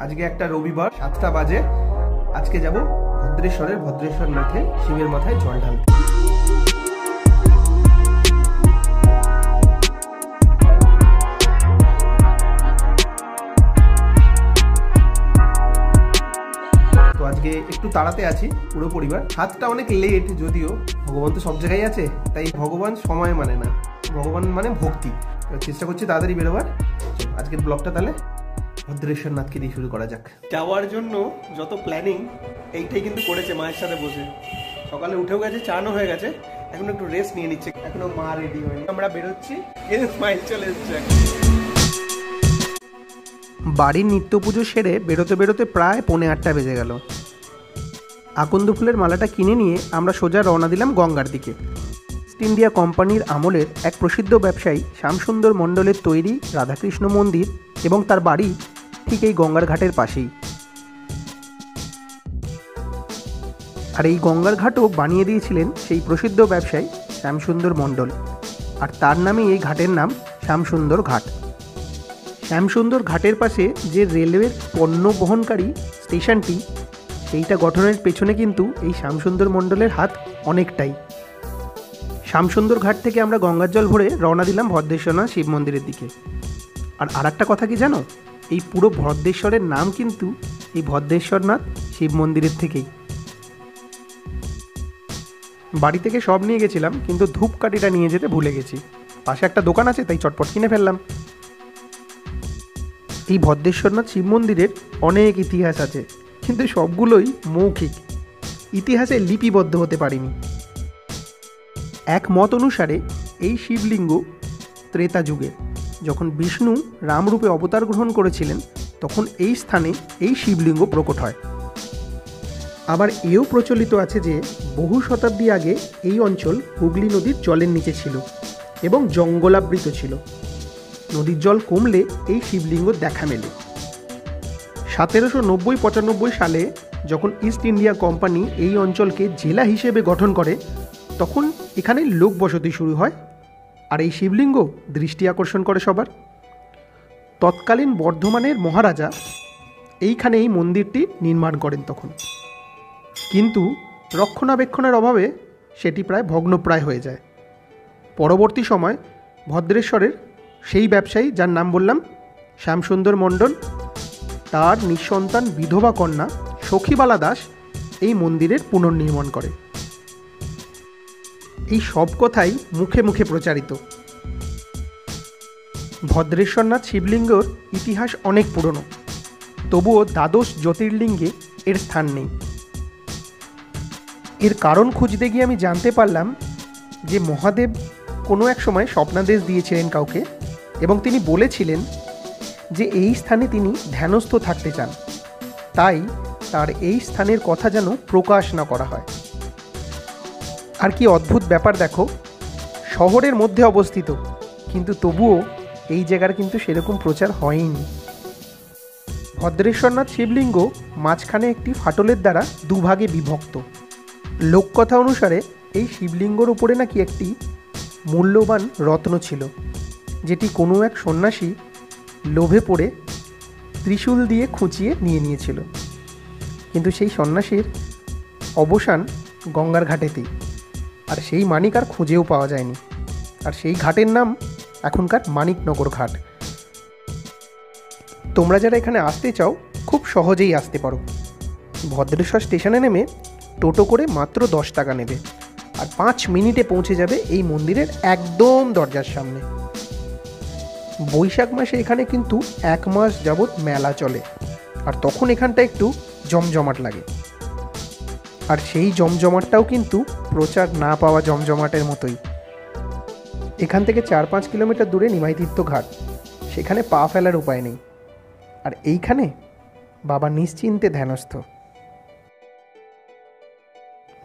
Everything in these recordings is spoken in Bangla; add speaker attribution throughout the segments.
Speaker 1: আজকে একটা রবিবার 7টা বাজে। আজকে যাব ভদ্রেশ্বরের ভদ্রেশ্বর নাথে শিবের মাথায় জল ঢালতে। তো আজকে একটু তাড়াতে আছি পুরো পরিবার। হাতটা অনেক লেট, যদিও ভগবান তো সব জায়গায় আছে, তাই ভগবান সময় মানে না, ভগবান মানে ভক্তি। চেষ্টা করছি তাড়াতাড়ি বেরোবার। আজকের ব্লগটা তাহলে ভদ্রেশ্বর নাথকে দিয়ে শুরু করা যাক। যাওয়ার জন্য যত প্ল্যানিং এইটাই কিন্তু করেছে মায়ের সাথে বসে। সকালে উঠেও গেছে, চানও হয়ে গেছে, এখন একটু রেস্ট নিয়ে নিচ্ছে। এখনো মা রেডি হয়নি, আমরা বেরোচ্ছি, স্মাইল চলে এসছে। বাড়ির নিত্য পুজো সেরে বেরোতে বেরোতে প্রায় 7:45 বেজে গেল। আকন্দ ফুলের মালাটা কিনে নিয়ে আমরা সোজা রওনা দিলাম গঙ্গার দিকে। ইস্ট ইন্ডিয়া কোম্পানির আমলের এক প্রসিদ্ধ ব্যবসায়ী শ্যামসুন্দর মণ্ডলের তৈরি রাধাকৃষ্ণ মন্দির এবং তার বাড়ি ঠিক এই গঙ্গার ঘাটের পাশেই। আর এই গঙ্গার ঘাটও বানিয়ে দিয়েছিলেন সেই প্রসিদ্ধ ব্যবসায়ী শ্যামসুন্দর মণ্ডল, আর তার নামেই এই ঘাটের নাম শ্যামসুন্দর ঘাট। শ্যামসুন্দর ঘাটের পাশে যে রেলওয়ের পণ্য বহনকারী স্টেশনটি, সেইটা গঠনের পেছনে কিন্তু এই শ্যামসুন্দর মণ্ডলের হাত অনেকটাই। শ্যামসুন্দর ঘাট থেকে আমরা গঙ্গার জল ভরে রওনা দিলাম ভদ্রেশ্বরনাথ শিব মন্দিরের দিকে। আর একটা কথা কি জানো, এই পুরো ভদ্রেশ্বরের নাম কিন্তু এই ভদ্রেশ্বরনাথ শিব মন্দিরের থেকেই। বাড়ি থেকে সব নিয়ে গেছিলাম, কিন্তু ধূপকাঠিটা নিয়ে যেতে ভুলে গেছি। পাশে একটা দোকান আছে, তাই চটপট কিনে ফেললাম। এই ভদ্রেশ্বরনাথ শিব মন্দিরের অনেক ইতিহাস আছে, কিন্তু সবগুলোই মৌখিক, ইতিহাসে লিপিবদ্ধ হতে পারেনি। এক মত অনুসারে এই শিবলিঙ্গ ত্রেতা যুগের, যখন বিষ্ণু রামরূপে অবতার গ্রহণ করেছিলেন, তখন এই স্থানে এই শিবলিঙ্গ প্রকট হয়। আবার এও প্রচলিত আছে যে বহু শতাব্দী আগে এই অঞ্চল হুগলি নদীর জলের নিচে ছিল এবং জঙ্গলাবৃত ছিল। নদীর জল কমলে এই শিবলিঙ্গ দেখা মেলে। 1790-95 সালে যখন ইস্ট ইন্ডিয়া কোম্পানি এই অঞ্চলকে জেলা হিসেবে গঠন করে, তখন এখানে লোক বসতি শুরু হয়, আর এই শিবলিঙ্গ দৃষ্টি আকর্ষণ করে সবার। তৎকালীন বর্ধমানের মহারাজা এইখানে এই মন্দিরটি নির্মাণ করেন তখন, কিন্তু রক্ষণাবেক্ষণের অভাবে সেটি প্রায় ভগ্নপ্রায় হয়ে যায়। পরবর্তী সময় ভদ্রেশ্বরের সেই ব্যবসায়ী, যার নাম বললাম শ্যামসুন্দর মণ্ডল, তার নিঃসন্তান বিধবা কন্যা সখীবালা দাস এই মন্দিরের পুনর্নির্মাণ করে। এই সব কথাই মুখে মুখে প্রচারিত। ভদ্রেশ্বরনাথ শিবলিঙ্গর ইতিহাস অনেক পুরনো, তবুও দ্বাদশ জ্যোতির্লিঙ্গে এর স্থান নেই। এর কারণ খুঁজতে গিয়ে আমি জানতে পারলাম যে মহাদেব কোনো এক সময় স্বপ্নাদেশ দিয়েছিলেন কাউকে, এবং তিনি বলেছিলেন যে এই স্থানে তিনি ধ্যানস্থ থাকতে চান, তাই তার এই স্থানের কথা যেন প্রকাশ না করা হয়। আর কি অদ্ভুত ব্যাপার দেখো, শহরের মধ্যে অবস্থিত, কিন্তু তবুও এই জায়গার কিন্তু সেরকম প্রচার হয়নি। ভদ্রেশ্বরনাথ শিবলিঙ্গ মাঝখানে একটি ফাটলের দ্বারা দুভাগে বিভক্ত। লোককথা অনুসারে এই শিবলিঙ্গর উপরে নাকি একটি মূল্যবান রত্ন ছিল, যেটি কোনো এক সন্ন্যাসী লোভে পড়ে ত্রিশূল দিয়ে খুঁচিয়ে নিয়ে নিয়েছিল। কিন্তু সেই সন্ন্যাসীর অবসান গঙ্গার ঘাটেতেই, আর সেই মানিক আর খুঁজেও পাওয়া যায়নি। আর সেই ঘাটের নাম এখনকার মানিকনগর ঘাট। তোমরা যারা এখানে আসতে চাও, খুব সহজেই আসতে পারো। ভদ্রেশ্বর স্টেশনে নেমে টোটো করে মাত্র 10 টাকা নেবে, আর 5 মিনিটে পৌঁছে যাবে এই মন্দিরের একদম দরজার সামনে। বৈশাখ মাসে এখানে কিন্তু 1 মাস যাবৎ মেলা চলে, আর তখন এখানটা একটু জমজমাট লাগে। আর সেই জমজমাটটাও কিন্তু প্রচার না পাওয়া জমজমাটের মতোই। এখান থেকে 4-5 কিলোমিটার দূরে নিমাইতীর্থ ঘাট, সেখানে পা ফেলার উপায় নেই। আর এইখানে বাবা নিশ্চিন্তে ধ্যানস্থ।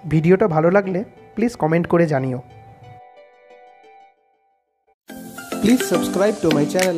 Speaker 1: ভিডিওটা ভালো লাগলে প্লিজ কমেন্ট করে জানিও। Please subscribe to my channel.